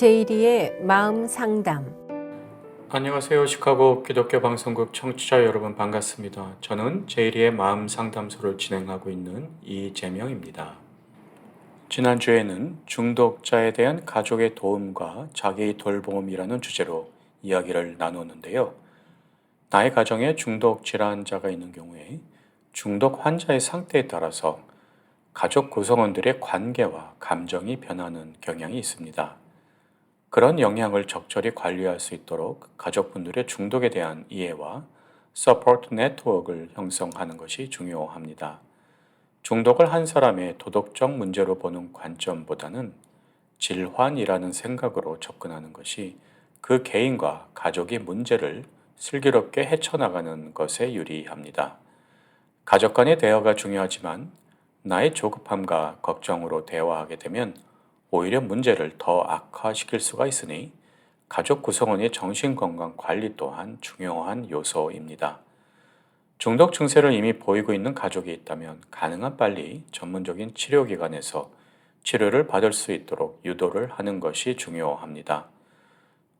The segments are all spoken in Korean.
제이리의 마음 상담. 안녕하세요. 시카고 기독교 방송국 청취자 여러분 반갑습니다. 저는 제이리의 마음 상담소를 진행하고 있는 이재명입니다. 지난주에는 중독자에 대한 가족의 도움과 자기 돌봄이라는 주제로 이야기를 나눴는데요. 나의 가정에 중독 질환자가 있는 경우에 중독 환자의 상태에 따라서 가족 구성원들의 관계와 감정이 변하는 경향이 있습니다. 그런 영향을 적절히 관리할 수 있도록 가족분들의 중독에 대한 이해와 서포트 네트워크를 형성하는 것이 중요합니다. 중독을 한 사람의 도덕적 문제로 보는 관점보다는 질환이라는 생각으로 접근하는 것이 그 개인과 가족의 문제를 슬기롭게 헤쳐나가는 것에 유리합니다. 가족 간의 대화가 중요하지만 나의 조급함과 걱정으로 대화하게 되면 오히려 문제를 더 악화시킬 수가 있으니 가족 구성원의 정신건강 관리 또한 중요한 요소입니다. 중독 증세를 이미 보이고 있는 가족이 있다면 가능한 빨리 전문적인 치료기관에서 치료를 받을 수 있도록 유도를 하는 것이 중요합니다.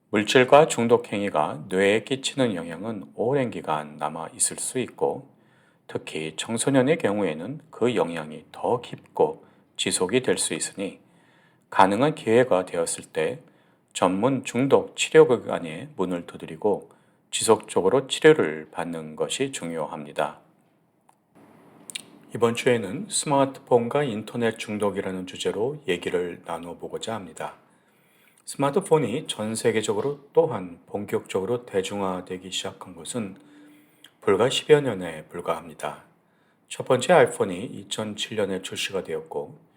물질과 중독 행위가 뇌에 끼치는 영향은 오랜 기간 남아 있을 수 있고 특히 청소년의 경우에는 그 영향이 더 깊고 지속이 될 수 있으니 가능한 기회가 되었을 때 전문 중독 치료기관에 문을 두드리고 지속적으로 치료를 받는 것이 중요합니다. 이번 주에는 스마트폰과 인터넷 중독이라는 주제로 얘기를 나눠보고자 합니다. 스마트폰이 전 세계적으로 또한 본격적으로 대중화되기 시작한 것은 불과 10여 년에 불과합니다. 첫 번째 아이폰이 2007년에 출시가 되었고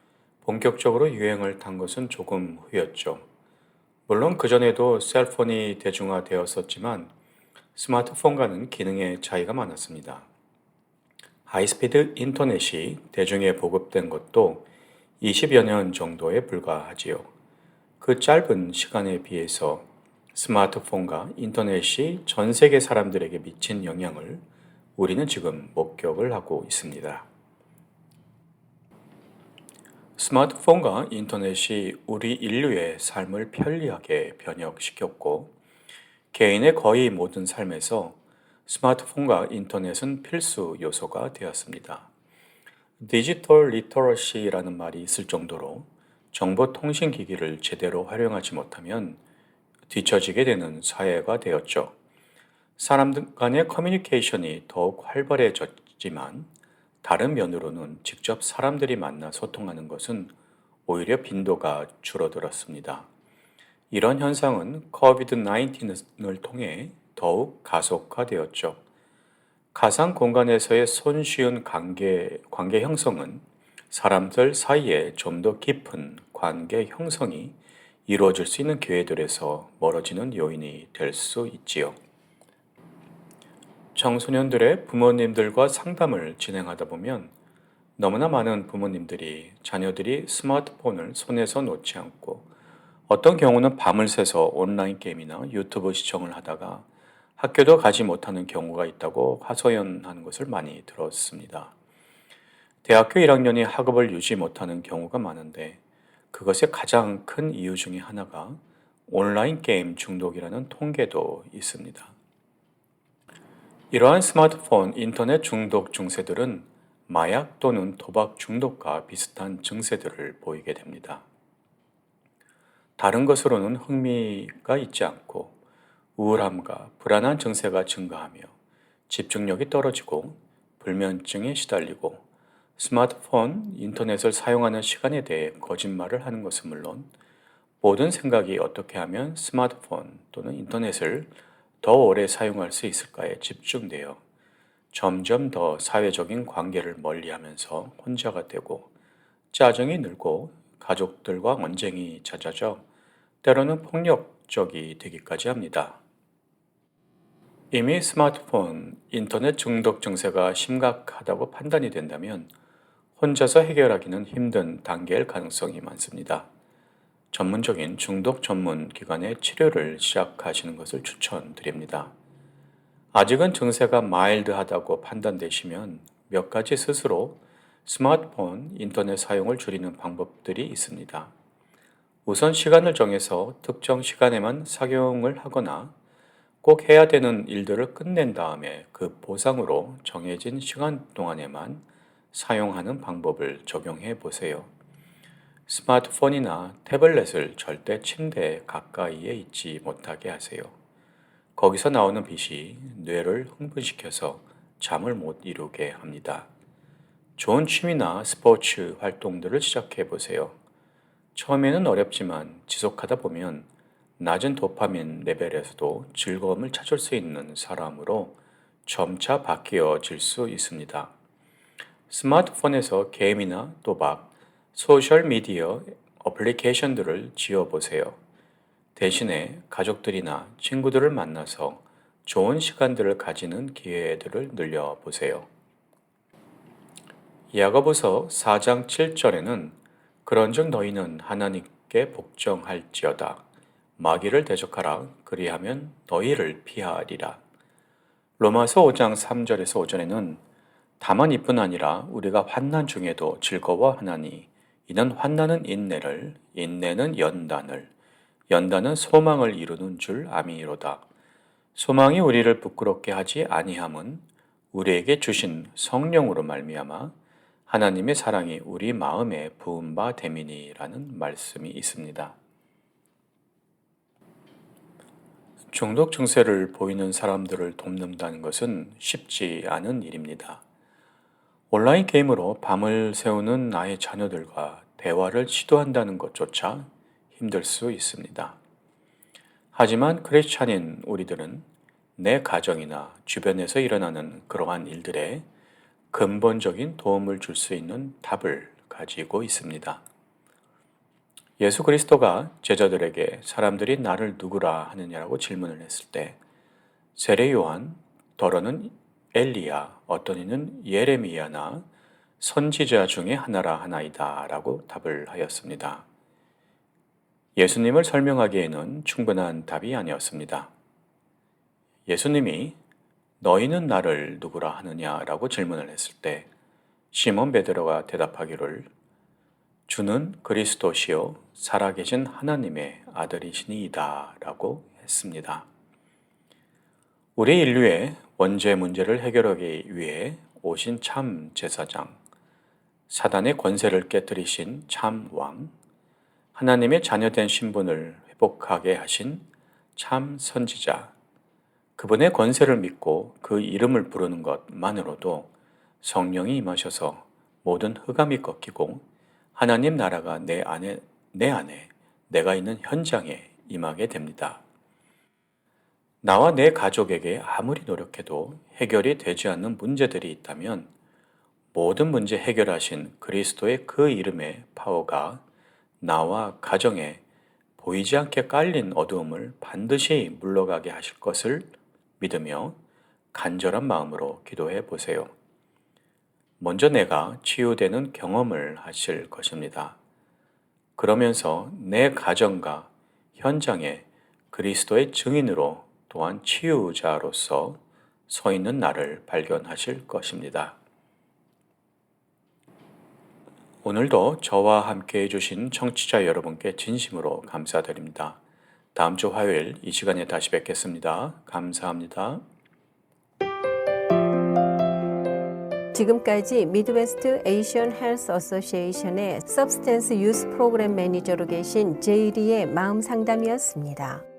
본격적으로 유행을 탄 것은 조금 후였죠. 물론 그전에도 셀폰이 대중화되었었지만 스마트폰과는 기능의 차이가 많았습니다. 하이스피드 인터넷이 대중에 보급된 것도 20여 년 정도에 불과하지요. 그 짧은 시간에 비해서 스마트폰과 인터넷이 전 세계 사람들에게 미친 영향을 우리는 지금 목격을 하고 있습니다. 스마트폰과 인터넷이 우리 인류의 삶을 편리하게 변혁시켰고, 개인의 거의 모든 삶에서 스마트폰과 인터넷은 필수 요소가 되었습니다. 디지털 리터러시라는 말이 있을 정도로 정보통신기기를 제대로 활용하지 못하면 뒤처지게 되는 사회가 되었죠. 사람들 간의 커뮤니케이션이 더욱 활발해졌지만 다른 면으로는 직접 사람들이 만나 소통하는 것은 오히려 빈도가 줄어들었습니다. 이런 현상은 코비드-19을 통해 더욱 가속화되었죠. 가상 공간에서의 손쉬운 관계 형성은 사람들 사이에 좀 더 깊은 관계 형성이 이루어질 수 있는 기회들에서 멀어지는 요인이 될 수 있지요. 청소년들의 부모님들과 상담을 진행하다 보면 너무나 많은 부모님들이 자녀들이 스마트폰을 손에서 놓지 않고 어떤 경우는 밤을 새서 온라인 게임이나 유튜브 시청을 하다가 학교도 가지 못하는 경우가 있다고 하소연하는 것을 많이 들었습니다. 대학교 1학년이 학업을 유지 못하는 경우가 많은데 그것의 가장 큰 이유 중에 하나가 온라인 게임 중독이라는 통계도 있습니다. 이러한 스마트폰, 인터넷 중독 증세들은 마약 또는 도박 중독과 비슷한 증세들을 보이게 됩니다. 다른 것으로는 흥미가 있지 않고 우울함과 불안한 증세가 증가하며 집중력이 떨어지고 불면증에 시달리고 스마트폰, 인터넷을 사용하는 시간에 대해 거짓말을 하는 것은 물론 모든 생각이 어떻게 하면 스마트폰 또는 인터넷을 더 오래 사용할 수 있을까에 집중되어 점점 더 사회적인 관계를 멀리하면서 혼자가 되고 짜증이 늘고 가족들과 언쟁이 잦아져 때로는 폭력적이 되기까지 합니다. 이미 스마트폰, 인터넷 중독 증세가 심각하다고 판단이 된다면 혼자서 해결하기는 힘든 단계일 가능성이 많습니다. 전문적인 중독 전문 기관의 치료를 시작하시는 것을 추천드립니다. 아직은 증세가 마일드하다고 판단되시면 몇 가지 스스로 스마트폰, 인터넷 사용을 줄이는 방법들이 있습니다. 우선 시간을 정해서 특정 시간에만 사용을 하거나 꼭 해야 되는 일들을 끝낸 다음에 그 보상으로 정해진 시간 동안에만 사용하는 방법을 적용해 보세요. 스마트폰이나 태블릿을 절대 침대 가까이에 있지 못하게 하세요. 거기서 나오는 빛이 뇌를 흥분시켜서 잠을 못 이루게 합니다. 좋은 취미나 스포츠 활동들을 시작해 보세요. 처음에는 어렵지만 지속하다 보면 낮은 도파민 레벨에서도 즐거움을 찾을 수 있는 사람으로 점차 바뀌어질 수 있습니다. 스마트폰에서 게임이나 도박, 소셜미디어 어플리케이션들을 지워보세요. 대신에 가족들이나 친구들을 만나서 좋은 시간들을 가지는 기회들을 늘려보세요. 야고보서 4장 7절에는 그런즉 너희는 하나님께 복종할지어다. 마귀를 대적하라. 그리하면 너희를 피하리라. 로마서 5장 3절에서 5절에는 다만 이뿐 아니라 우리가 환난 중에도 즐거워하나니 이는 환난은 인내를, 인내는 연단을, 연단은 소망을 이루는 줄 아미로다. 소망이 우리를 부끄럽게 하지 아니함은 우리에게 주신 성령으로 말미암아 하나님의 사랑이 우리 마음에 부은 바 됨이니라는 말씀이 있습니다. 중독 증세를 보이는 사람들을 돕는다는 것은 쉽지 않은 일입니다. 온라인 게임으로 밤을 새우는 나의 자녀들과 대화를 시도한다는 것조차 힘들 수 있습니다. 하지만 크리스찬인 우리들은 내 가정이나 주변에서 일어나는 그러한 일들에 근본적인 도움을 줄 수 있는 답을 가지고 있습니다. 예수 그리스도가 제자들에게 사람들이 나를 누구라 하느냐라고 질문을 했을 때 세례 요한, 더러는 엘리야, 어떤 이는 예레미야나 선지자 중에 하나라 하나이다 라고 답을 하였습니다. 예수님을 설명하기에는 충분한 답이 아니었습니다. 예수님이 너희는 나를 누구라 하느냐라고 질문을 했을 때 시몬 베드로가 대답하기를 주는 그리스도시요 살아계신 하나님의 아들이시니이다 라고 했습니다. 우리 인류의 원죄 문제를 해결하기 위해 오신 참 제사장, 사단의 권세를 깨뜨리신 참 왕, 하나님의 자녀된 신분을 회복하게 하신 참 선지자, 그분의 권세를 믿고 그 이름을 부르는 것만으로도 성령이 임하셔서 모든 흑암이 꺾이고 하나님 나라가 내 안에 내가 있는 현장에 임하게 됩니다. 나와 내 가족에게 아무리 노력해도 해결이 되지 않는 문제들이 있다면 모든 문제 해결하신 그리스도의 그 이름의 파워가 나와 가정에 보이지 않게 깔린 어두움을 반드시 물러가게 하실 것을 믿으며 간절한 마음으로 기도해 보세요. 먼저 내가 치유되는 경험을 하실 것입니다. 그러면서 내 가정과 현장에 그리스도의 증인으로 또한 치유자로서 서 있는 나를 발견하실 것입니다. 오늘도 저와 함께 해주신 청취자 여러분께 진심으로 감사드립니다. 다음 주 화요일 이 시간에 다시 뵙겠습니다. 감사합니다. 지금까지 미드웨스트 에이시언 헬스 어소시에이션의 서브스텐스 유스 프로그램 매니저로 계신 제이리의 마음 상담이었습니다.